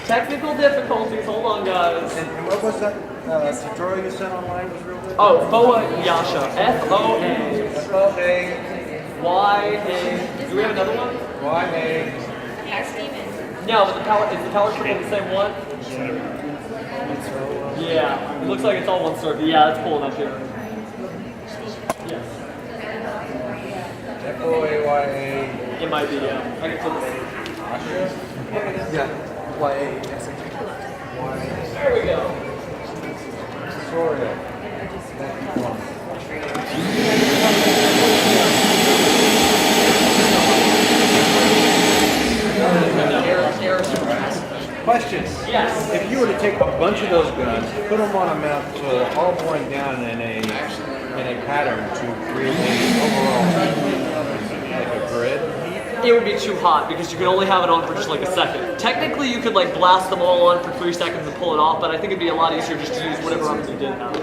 Technical difficulties, hold on guys. And what was that tutorial you sent online was real good? Oh, Foa Yasha. Foa. Y-A. Do we have another one? Y-A. No, but is the power circle the same one? Yeah, it looks like it's all one circle. Yeah, it's pulling up here. Yes. Foaya. It might be, yeah. I can flip it. Yeah. Y-A. There we go. Tutorial. Questions? Yes. If you were to take a bunch of those guns, put them on a map so they're all going down in a pattern to create an overall, like a grid, It would be too hot because you can only have it on for just like a second. Technically, you could like blast them all on for 3 seconds and pull it off, but I think it'd be a lot easier just to use whatever oven you did have.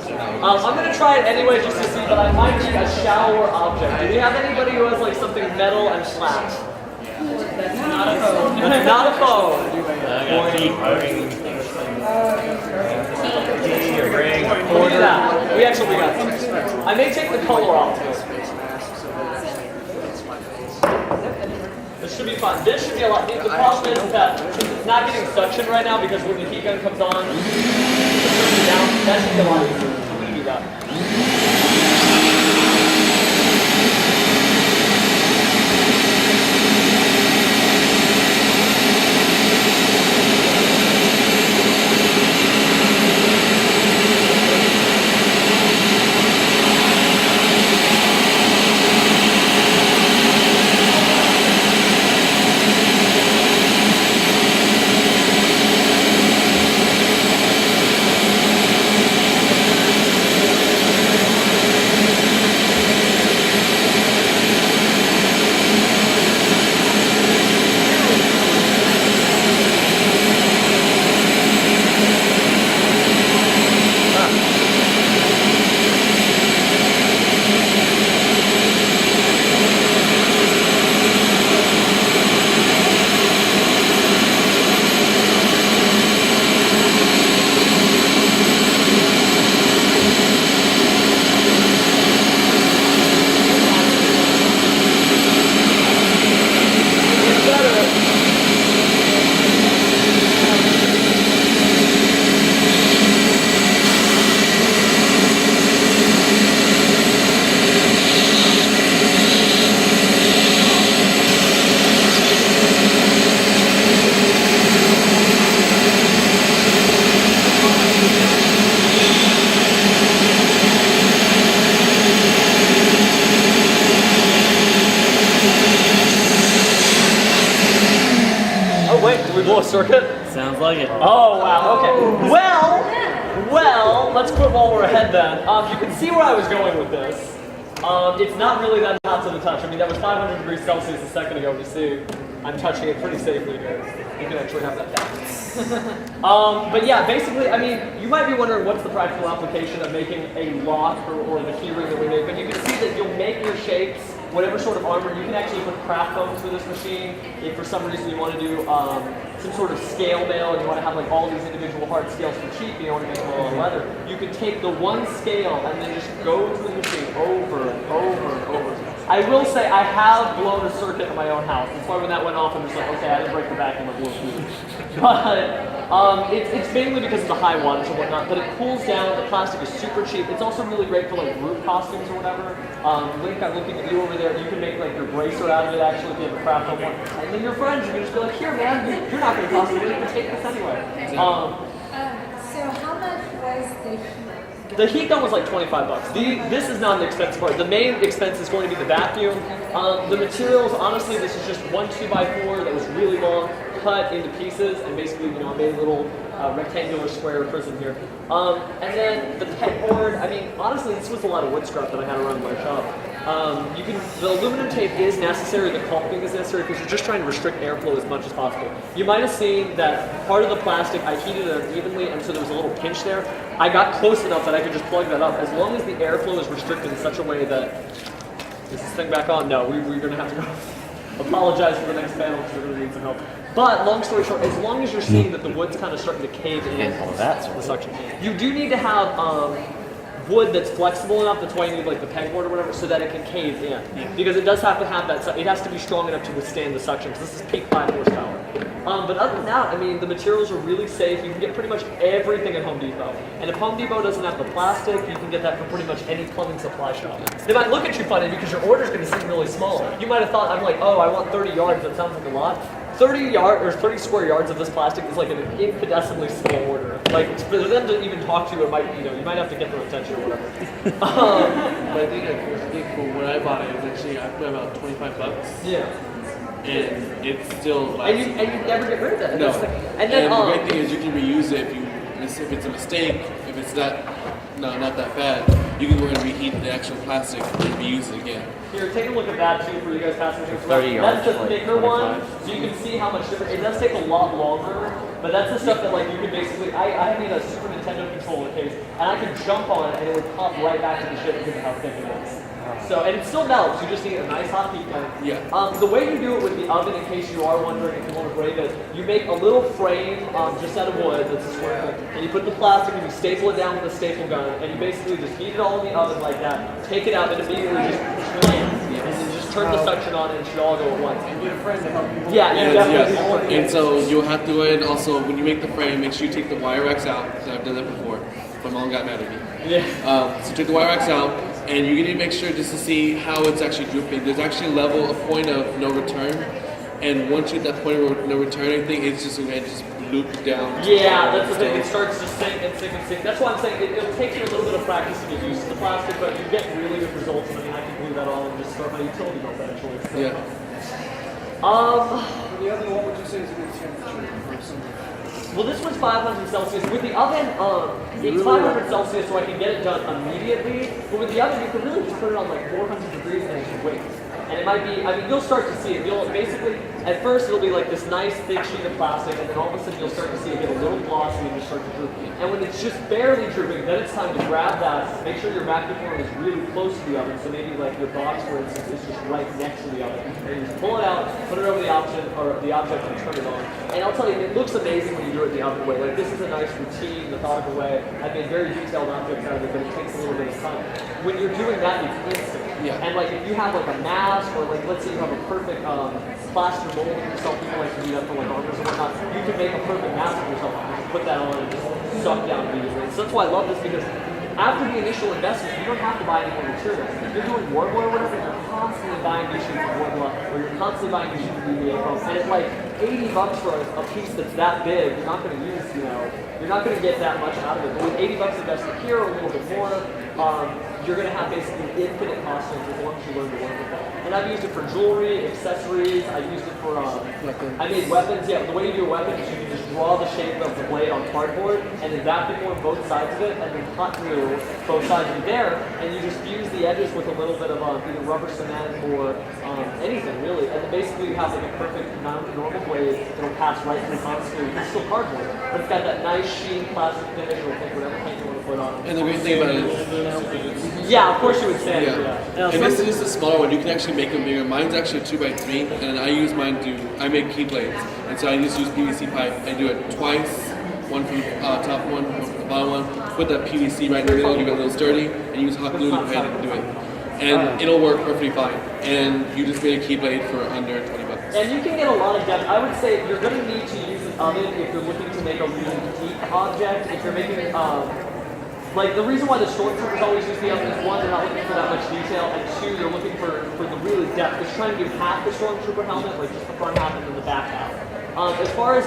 I'm gonna try it anyway just to see, but I might need a shallower object. Do we have anybody who has like something metal and flat? That's not a phone. That's not a phone. a ring, a What do quarter. that? We actually got some. I may take the color off too. This should be fun. This should be a lot. The problem is that since it's not getting suction right now because when the heat gun comes on, it turns it down. That should be a lot easier. I'm going to do that. Circuit? Sounds like it. Oh, wow, okay. Well, let's quit while we're ahead then. You can see where I was going with this. It's not really that hot to the touch. I mean, that was 500 degrees Celsius a second ago. You see, I'm touching it pretty safely here. You can actually have that down. But yeah, basically, I mean, you might be wondering what's the practical application of making a lock or the key ring that we made, but you can see that you'll make your shapes, whatever sort of armor. You can actually put craft foams for this machine if for some reason you want to do some sort of scale mail and you want to have like all these individual hard scales for cheap, you don't want to make them all on leather, you can take the one scale and then just go through the machine over and over and over. I will say I have blown a circuit in my own house. That's why when that went off, I'm just like, okay, I didn't break the vacuum, I blew a fuse. But it's mainly because of the high wattage and whatnot, but it cools down, the plastic is super cheap. It's also really great for like group costumes or whatever. Link, I'm looking at you over there, you can make like your bracer out of it actually if you have a craft on one. And then your friends, you can just be like, here man, you're not going to cost me, you can take this anyway. So how much was the heat? The heat gun was like 25 bucks. This is not an expensive part. The main expense is going to be the vacuum. The materials, honestly, this is just one 2x4 that was really long, cut into pieces, and basically, you know, I made a little rectangular square prism here. And then the pegboard, I mean, honestly, this was a lot of wood scrap that I had around my shop. The aluminum tape is necessary, the caulking is necessary because you're just trying to restrict airflow as much as possible. You might have seen that part of the plastic, I heated it unevenly and so there was a little pinch there. I got close enough that I could just plug that up. As long as the airflow is restricted in such a way that, is this thing back on? No, we're gonna have to go apologize for the next panel because we're gonna need some help. But long story short, as long as you're seeing that the wood's kind of starting to cave in the suction, you do need to have wood that's flexible enough, that's why you need like the pegboard or whatever, so that it can cave in. Yeah. Because it does have to have that, it has to be strong enough to withstand the suction, because this is peak 5 horsepower. But other than that, I mean, the materials are really safe. You can get pretty much everything at Home Depot. And if Home Depot doesn't have the plastic, you can get that from pretty much any plumbing supply shop. They might look at you funny because your order's going to seem really small. You might have thought, I'm like, oh, I want 30 yards, that sounds like a lot. 30 square yards of this plastic is like an infinitesimally small order. Like for them to even talk to you, it might, you know, you might have to get their attention or whatever. But I think for when I bought it was actually I put about 25 bucks. Yeah. And it's still lasts. And you never get rid of that. No. And then the great thing is you can reuse it if it's a mistake, if it's not that bad, you can go ahead and reheat the actual plastic and reuse it again. Here, take a look at that too for you guys passing through. 30 yards, That's the like thicker one, 25. so you can see how much different. It does take a lot longer, but that's the stuff that like you can basically. I made a Super Nintendo controller case, and I could jump on it and it would pop right back to the ship because of how thick it is. So, and it still melts, you just need a nice hot heat gun. Yeah. The way you do it with the oven, in case you are wondering if you want to brave it, you make a little frame just out of wood that's a square, and you put the plastic and you staple it down with a staple gun, and you basically just heat it all in the oven like that, take it out, and immediately just push play, and then just turn the suction on, and it should all go at once. And get a friend to help you. Yeah, you definitely. And so you'll have to go ahead also when you make the frame, make sure you take the wire racks out, because I've done that before. My mom got mad at me. Yeah. So take the wire racks out, and you need to make sure just to see how it's actually drooping. There's actually a point of no return, and once you hit that point of no return, I think it's just going to just loop down. Yeah, that's the thing. It starts to sink and sink and sink. That's why I'm saying it'll take you a little bit of practice to get used to the plastic, but you get really good results. I mean, I can glue that on and just start my utility belt eventually. So. Yeah. For the oven, what would you say is a good temperature for something? Well, this was 500 Celsius. With the oven, it's 500 Celsius, so I can get it done immediately. But with the oven, you can really just put it on like 400 degrees and it should wait. And it might be, I mean, you'll start to see it. You'll basically, at first, it'll be like this nice thick sheet of plastic, and then all of a sudden you'll start to see it get a little glossy and just start to droop. And when it's just barely drooping, then it's time to grab that. Make sure your vacuum form is really close to the oven, so maybe like your box, for instance, is just right next to the oven. And you just pull it out, put it over the option or the object, and turn it on. And I'll tell you, it looks amazing when you do it the oven way. Like this is a nice routine, methodical way. I've made very detailed objects out of it, but it takes a little bit of time. When you're doing that, it's instant. Yeah. And like if you have like a mask, or like let's say you have a perfect plaster mold of yourself, people like to do that for like armors and whatnot. You can make a perfect mask of yourself and just put that on and just suck down immediately. So that's why I love this, because after the initial investment, you don't have to buy any more materials. If you're doing Warbler or whatever, you're constantly buying new sheets of Warbler, or you're constantly buying new sheets of EVA foam. And at like 80 bucks for a piece that's that big, you're not going to use, you know, you're not going to get that much out of it. But with 80 bucks invested here, or a little bit more, you're going to have basically infinite costumes as long as you learn to work with them. And I've used it for jewelry, accessories, I've used it for, I made weapons. Yeah, the way you do a weapon is you can just draw the shape of the blade on cardboard, and then vacuum form both sides of it, and then cut through both sides of it there, and you just fuse the edges with a little bit of either rubber cement or anything really, and then basically you have like a perfect normal blade that'll pass right through constantly. It's still cardboard, but it's got that nice sheen plastic finish. It'll take whatever paint you want to put on it. And the great thing about it is, yeah, of course you would sand it. yeah. And this is a smaller one. You can actually make them bigger. Mine's actually a 2x3, and I use mine I make keyblades. And And so I just use PVC pipe. I do it twice, one from the top one from the bottom one. Put that PVC right in the middle, give it a little sturdy, and use hot glue to paint it and do it. And it'll work perfectly fine. And you just made a keyblade for under $20. And you can get a lot of depth. I would say you're going to need to use an oven if you're looking to make a really deep object. If you're making like the reason why the stormtroopers always use the oven is one, they're not looking for that much detail, and two, they're looking for the really depth. They're trying to do half the stormtrooper helmet, like just the front half and then the back half. As far as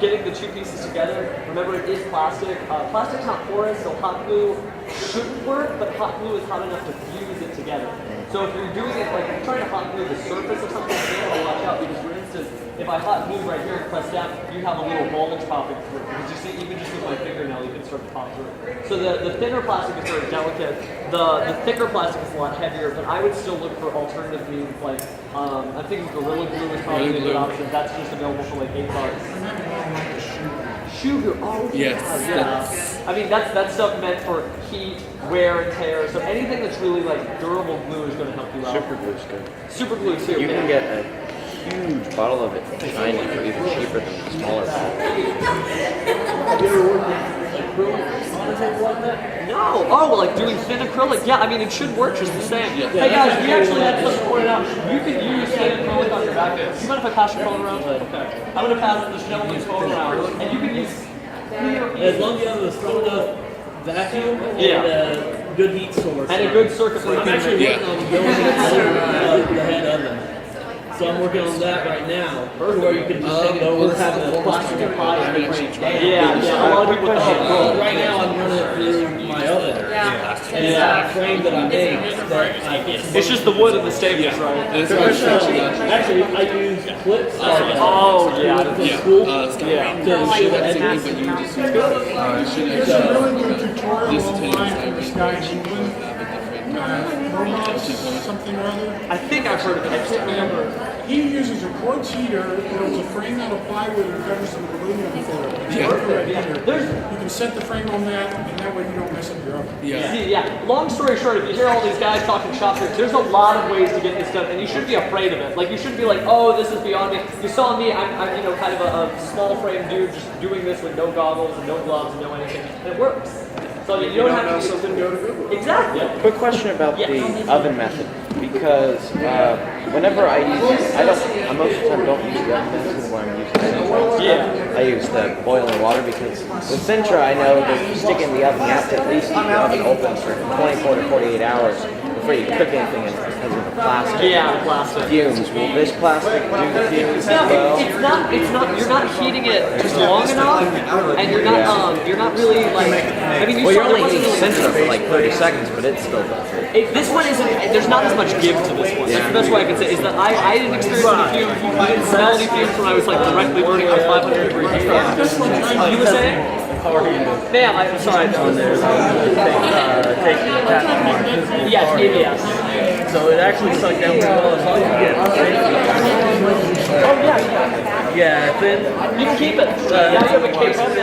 getting the two pieces together, remember it is plastic. Plastic's not porous, so hot glue shouldn't work, but hot glue is hot enough to fuse it together. So if you're doing it, like if you're trying to hot glue the surface of something, you have to watch out because, for instance, if I hot glue right here and press down, you have a little bulge popping through. Because you see, even just with my fingernail, you can start to pop through. So the thinner plastic is very delicate. The thicker plastic is a lot heavier, but I would still look for alternative means like, I'm thinking Gorilla Glue is probably a good option. That's just available for like $8. Shoe glue, oh Yes. yeah. I mean, that's stuff meant for heat, wear and tear. So anything that's really like durable glue is going to help you out. Super glue's good. Super glue too. You can get a huge bottle of it from China for even cheaper than the smaller bottle. No. Oh, well, like doing thin acrylic. Yeah, I mean, it should work just the same. Yeah. Hey guys, we actually had something pointed out. You can use thin acrylic on your back. Do you mind if I pass your phone around? Okay. I'm going to pass this gentleman's phone around, and you can use. As long as you have a strong enough vacuum and a good heat source. And a good circuit breaker. I'm actually working on building the head oven. So I'm working on that right now, where you can just take it over, have a plastic pie and Yeah, a lot of people don't. right now I'm running it through my oven. And it's got a frame that I made that I can. It's just the wood and the staples, right? Actually, I use clips. Oh, yeah. To school. Yeah. But you just use There's a really good tutorial online for this guy in England. Something or other. I think I've heard of it. I can't remember. He uses a quartz heater. There's a frame out of plywood and covers some aluminum foil. It's a infrared heater. You can set the frame on that, and that way you don't mess up your oven. Yeah. Long story short, if you hear all these guys talking shop tricks, there's a lot of ways to get this done, and you shouldn't be afraid of it. Like you shouldn't be like, oh, this is beyond me. You saw me. I'm kind of a small frame dude, just doing this with no goggles and no gloves and no anything, and it works. So you don't have to something go to Google. Exactly. Quick question about the oven method, because whenever I use, I most of the time don't use the oven method where I'm using it. I use the boiling water because with Sintra I know that if you stick it in the oven, you have to at least keep the oven open for 24 to 48 hours before you cook anything in it because of the plastic. Yeah, the plastic. Fumes. Will this plastic do the fumes as well? It's not. You're not heating it just long enough, and you're not really like. I mean, Well, you're only heating Sintra for like 30 seconds, but it's still does it. This one isn't. There's not as much give to this one. That's the best way I can say. Is that I didn't experience any fumes. I didn't smell any fumes when I was like directly working on 500 degree heat. You were saying? Ma'am, I'm sorry. Yes. So it actually sucked down pretty well as long as you get Oh yeah. Yeah, then You can keep it. Yeah, you have a case of it.